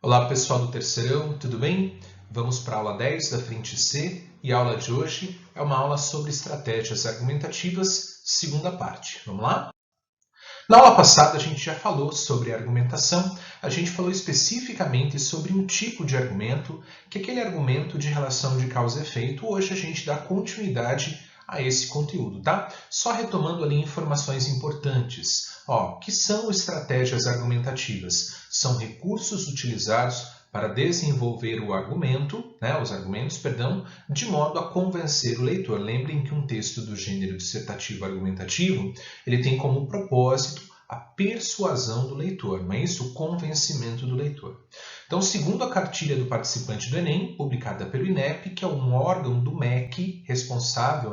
Olá pessoal do terceirão, tudo bem? Vamos para a aula 10 da frente C e a aula de hoje é uma aula sobre estratégias argumentativas, segunda parte. Vamos lá? Na aula passada a gente já falou sobre argumentação, a gente falou especificamente sobre um tipo de argumento, que é aquele argumento de relação de causa e efeito. Hoje a gente dá continuidade a esse conteúdo, tá? Só retomando ali informações importantes. Que são estratégias argumentativas? São recursos utilizados para desenvolver o argumento, os argumentos, de modo a convencer o leitor. Lembrem que um texto do gênero dissertativo argumentativo, ele tem como propósito a persuasão do leitor, não é isso? O convencimento do leitor. Então, segundo a cartilha do participante do Enem, publicada pelo INEP, que é um órgão do MEC responsável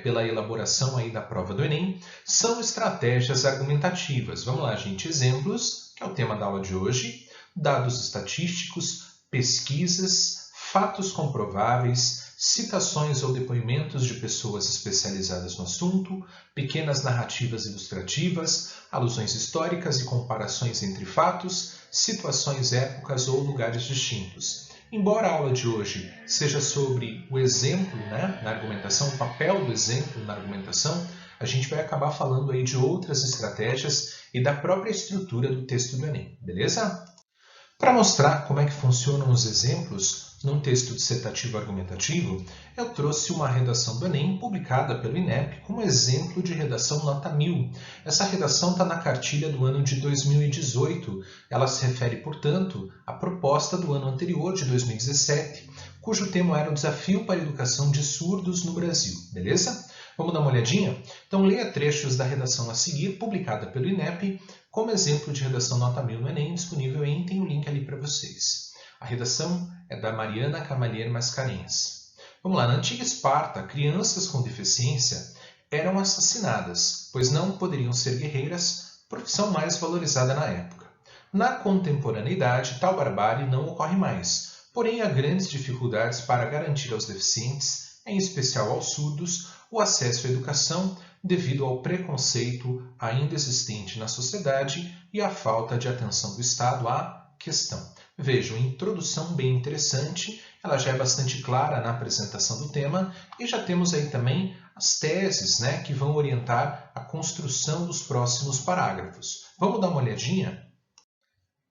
pela elaboração aí da prova do Enem, são estratégias argumentativas. Vamos lá, gente. Exemplos, que é o tema da aula de hoje: dados estatísticos, pesquisas, fatos comprováveis, citações ou depoimentos de pessoas especializadas no assunto, pequenas narrativas ilustrativas, alusões históricas e comparações entre fatos, situações, épocas ou lugares distintos. Embora a aula de hoje seja sobre o exemplo na argumentação, o papel do exemplo na argumentação, a gente vai acabar falando aí de outras estratégias e da própria estrutura do texto do Enem, beleza? Para mostrar como é que funcionam os exemplos num texto dissertativo argumentativo, eu trouxe uma redação do Enem publicada pelo INEP como exemplo de redação nota 1000. Essa redação está na cartilha do ano de 2018. Ela se refere, portanto, à proposta do ano anterior, de 2017, cujo tema era o desafio para a educação de surdos no Brasil. Beleza? Vamos dar uma olhadinha? Então, leia trechos da redação a seguir, publicada pelo INEP, como exemplo de redação nota 1000 no Enem, disponível em, tem o link ali para vocês. A redação é da Mariana Camalher Mascarenhas. Vamos lá, na antiga Esparta, crianças com deficiência eram assassinadas, pois não poderiam ser guerreiras, profissão mais valorizada na época. Na contemporaneidade, tal barbárie não ocorre mais, porém há grandes dificuldades para garantir aos deficientes, em especial aos surdos, o acesso à educação devido ao preconceito ainda existente na sociedade e à falta de atenção do Estado à questão. Vejam, introdução bem interessante, ela já é bastante clara na apresentação do tema e já temos aí também as teses que vão orientar a construção dos próximos parágrafos. Vamos dar uma olhadinha?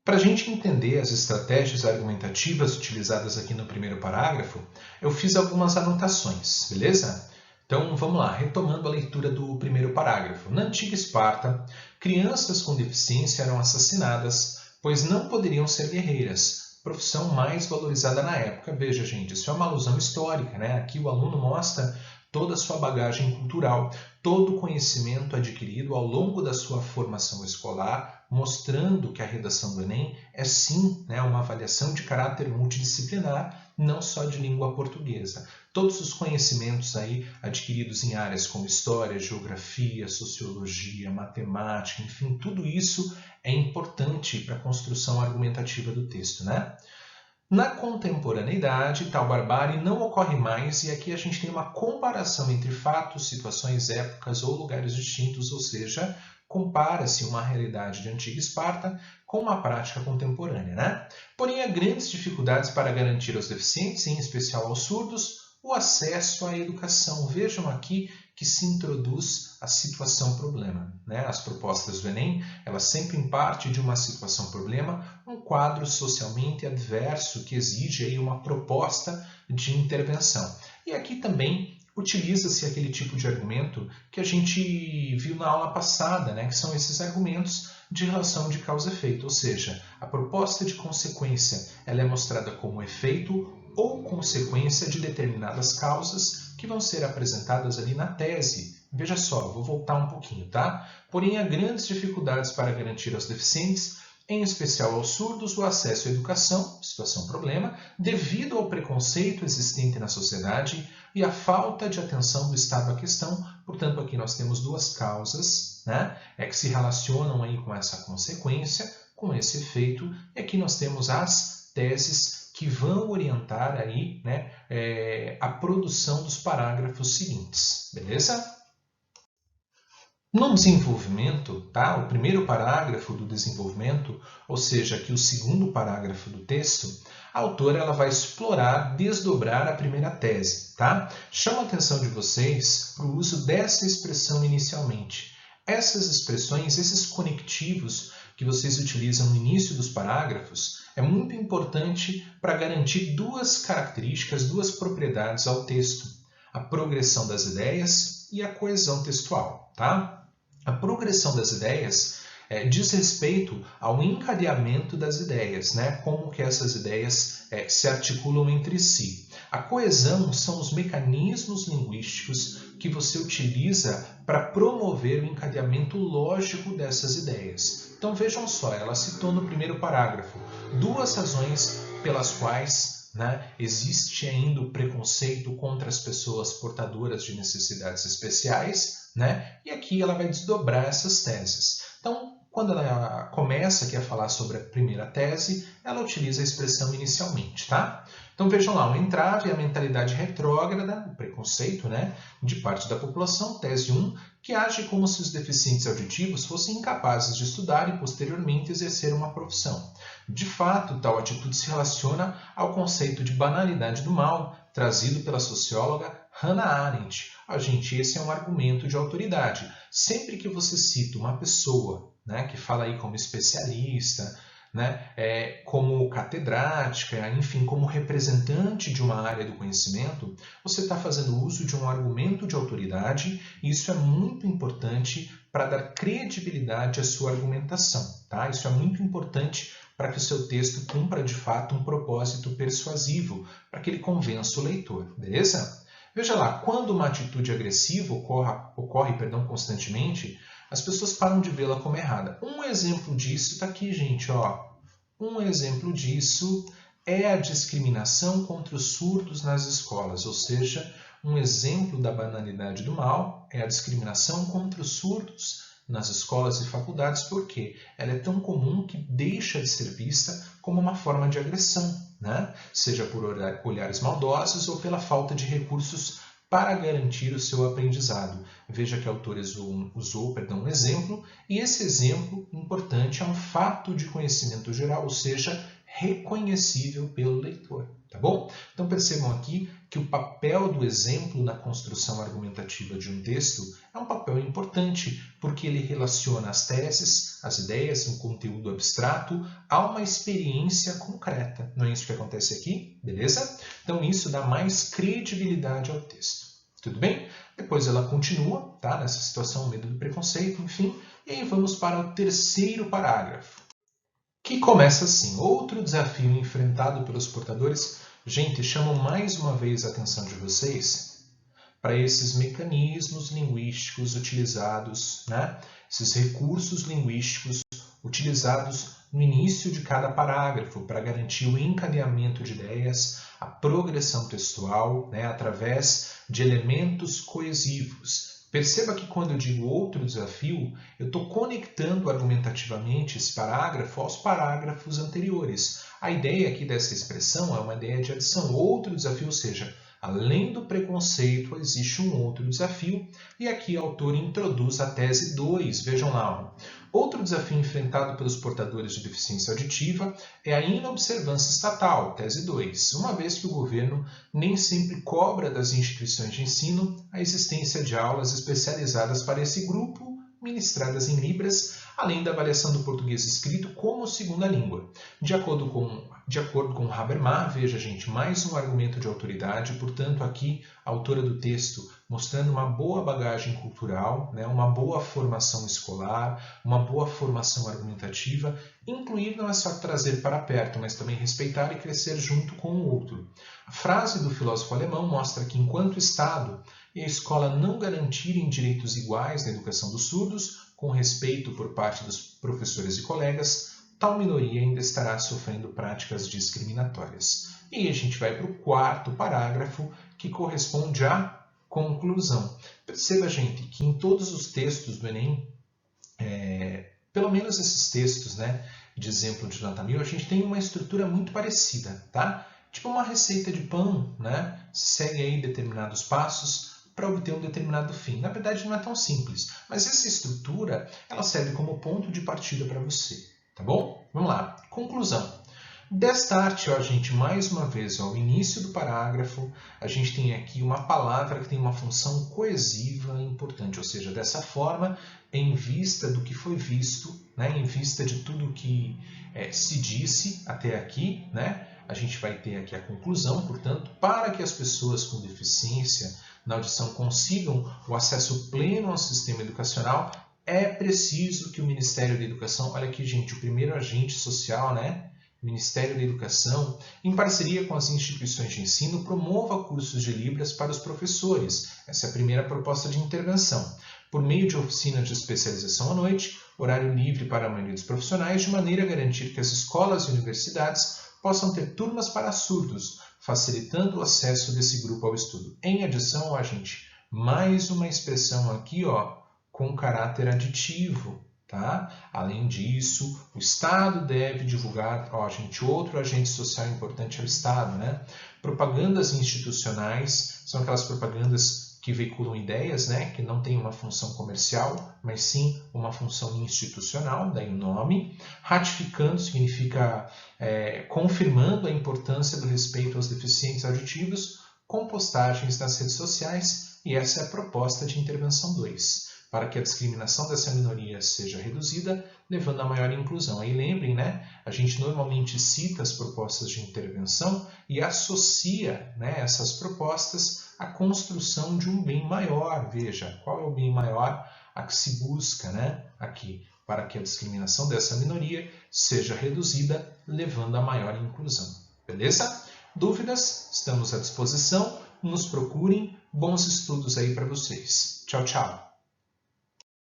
Para a gente entender as estratégias argumentativas utilizadas aqui no primeiro parágrafo, eu fiz algumas anotações, beleza? Então, vamos lá, retomando a leitura do primeiro parágrafo. Na antiga Esparta, crianças com deficiência eram assassinadas, pois não poderiam ser guerreiras, profissão mais valorizada na época. Veja, gente, isso é uma alusão histórica, Aqui o aluno mostra toda a sua bagagem cultural, todo o conhecimento adquirido ao longo da sua formação escolar, mostrando que a redação do Enem é sim uma avaliação de caráter multidisciplinar, não só de língua portuguesa. Todos os conhecimentos aí adquiridos em áreas como história, geografia, sociologia, matemática, enfim, tudo isso é importante para a construção argumentativa do texto, Na contemporaneidade, tal barbárie não ocorre mais e aqui a gente tem uma comparação entre fatos, situações, épocas ou lugares distintos, ou seja, compara-se uma realidade de antiga Esparta com uma prática contemporânea, Porém, há grandes dificuldades para garantir aos deficientes, em especial aos surdos, o acesso à educação. Vejam aqui que se introduz a situação-problema. As propostas do Enem, elas sempre partem de uma situação-problema, um quadro socialmente adverso que exige aí uma proposta de intervenção. E aqui também utiliza-se aquele tipo de argumento que a gente viu na aula passada, que são esses argumentos de relação de causa e efeito, ou seja, a proposta de consequência ela é mostrada como efeito ou consequência de determinadas causas que vão ser apresentadas ali na tese. Veja só, vou voltar um pouquinho, Porém, há grandes dificuldades para garantir aos deficientes, em especial aos surdos, o acesso à educação, situação-problema, devido ao preconceito existente na sociedade e à falta de atenção do Estado à questão. Portanto, aqui nós temos duas causas, que se relacionam aí com essa consequência, com esse efeito, e aqui nós temos as teses que vão orientar aí, a produção dos parágrafos seguintes, beleza? No desenvolvimento, tá? O primeiro parágrafo do desenvolvimento, ou seja, aqui o segundo parágrafo do texto, a autora ela vai explorar, desdobrar a primeira tese. Tá? Chama a atenção de vocês para o uso dessa expressão inicialmente. Essas expressões, esses conectivos que vocês utilizam no início dos parágrafos, é muito importante para garantir duas características, duas propriedades ao texto: a progressão das ideias e a coesão textual. Tá? A progressão das ideias diz respeito ao encadeamento das ideias, né? Como que essas ideias se articulam entre si. A coesão são os mecanismos linguísticos que você utiliza para promover o encadeamento lógico dessas ideias. Então vejam só, ela citou no primeiro parágrafo duas razões pelas quais existe ainda o preconceito contra as pessoas portadoras de necessidades especiais, e aqui ela vai desdobrar essas teses. Então, quando ela começa aqui a falar sobre a primeira tese, ela utiliza a expressão inicialmente, tá? Então vejam lá, o entrave é a mentalidade retrógrada, o preconceito, de parte da população, tese 1, que age como se os deficientes auditivos fossem incapazes de estudar e posteriormente exercer uma profissão. De fato, tal atitude se relaciona ao conceito de banalidade do mal, trazido pela socióloga Hannah Arendt. Gente, esse é um argumento de autoridade. Sempre que você cita uma pessoa que fala aí como especialista, como catedrática, enfim, como representante de uma área do conhecimento, você está fazendo uso de um argumento de autoridade e isso é muito importante para dar credibilidade à sua argumentação. Tá? Isso é muito importante para que o seu texto cumpra de fato um propósito persuasivo, para que ele convença o leitor, beleza? Veja lá, quando uma atitude agressiva ocorre constantemente, as pessoas param de vê-la como errada. Um exemplo disso está aqui, gente. Um exemplo disso é a discriminação contra os surdos nas escolas, ou seja, um exemplo da banalidade do mal é a discriminação contra os surdos nas escolas e faculdades, porque ela é tão comum que deixa de ser vista como uma forma de agressão, seja por olhares maldosos ou pela falta de recursos para garantir o seu aprendizado. Veja que a autora usou um exemplo, e esse exemplo importante é um fato de conhecimento geral, ou seja, reconhecível pelo leitor. Tá bom? Então percebam aqui que o papel do exemplo na construção argumentativa de um texto é um papel importante, porque ele relaciona as teses, as ideias, um conteúdo abstrato, a uma experiência concreta. Não é isso que acontece aqui? Beleza? Então isso dá mais credibilidade ao texto. Tudo bem? Depois ela continua, tá? Nessa situação, medo do preconceito, enfim. E aí vamos para o terceiro parágrafo, que começa assim: outro desafio enfrentado pelos portadores. Gente, chamo mais uma vez a atenção de vocês para esses mecanismos linguísticos utilizados, esses recursos linguísticos utilizados no início de cada parágrafo para garantir o encadeamento de ideias, a progressão textual, através de elementos coesivos. Perceba que quando eu digo outro desafio, eu estou conectando argumentativamente esse parágrafo aos parágrafos anteriores. A ideia aqui dessa expressão é uma ideia de adição, outro desafio, ou seja, além do preconceito, existe um outro desafio, e aqui o autor introduz a tese 2. Vejam lá. Outro desafio enfrentado pelos portadores de deficiência auditiva é a inobservância estatal, tese 2, uma vez que o governo nem sempre cobra das instituições de ensino a existência de aulas especializadas para esse grupo, ministradas em Libras, além da avaliação do português escrito como segunda língua. De acordo com Habermas, veja, gente, mais um argumento de autoridade, portanto, aqui a autora do texto mostrando uma boa bagagem cultural, uma boa formação escolar, uma boa formação argumentativa. Incluir não é só trazer para perto, mas também respeitar e crescer junto com o outro. A frase do filósofo alemão mostra que, enquanto Estado e a escola não garantirem direitos iguais na educação dos surdos, com respeito por parte dos professores e colegas, tal minoria ainda estará sofrendo práticas discriminatórias. E aí a gente vai para o quarto parágrafo, que corresponde à conclusão. Perceba, gente, que em todos os textos do Enem, pelo menos esses textos de exemplo de nota 1000, a gente tem uma estrutura muito parecida, tá? Tipo uma receita de pão, segue aí determinados passos, para obter um determinado fim. Na verdade, não é tão simples, mas essa estrutura ela serve como ponto de partida para você, tá bom? Vamos lá. Conclusão. Desta arte, ó, gente, mais uma vez, ó, o início do parágrafo, a gente tem aqui uma palavra que tem uma função coesiva importante, ou seja, dessa forma, em vista do que foi visto, né, em vista de tudo que se disse até aqui, né, a gente vai ter aqui a conclusão, portanto, para que as pessoas com deficiência na audição consigam o acesso pleno ao sistema educacional, é preciso que o Ministério da Educação, olha aqui, gente, o primeiro agente social, né, Ministério da Educação, em parceria com as instituições de ensino, promova cursos de Libras para os professores. Essa é a primeira proposta de intervenção. Por meio de oficinas de especialização à noite, horário livre para a maioria dos profissionais, de maneira a garantir que as escolas e universidades possam ter turmas para surdos, facilitando o acesso desse grupo ao estudo. Em adição, gente, mais uma expressão aqui, ó, com caráter aditivo. Tá? Além disso, o Estado deve divulgar, ó, gente, outro agente social importante é o Estado, né? Propagandas institucionais são aquelas propagandas que veiculam ideias, né? Que não têm uma função comercial, mas sim uma função institucional, daí o nome. Ratificando significa confirmando a importância do respeito aos deficientes auditivos, com postagens nas redes sociais, e essa é a proposta de intervenção 2. Para que a discriminação dessa minoria seja reduzida, levando a maior inclusão. Aí lembrem, né? A gente normalmente cita as propostas de intervenção e associa, né, essas propostas à construção de um bem maior. Veja, qual é o bem maior a que se busca, né, aqui? Para que a discriminação dessa minoria seja reduzida, levando a maior inclusão. Beleza? Dúvidas? Estamos à disposição. Nos procurem. Bons estudos aí para vocês. Tchau, tchau.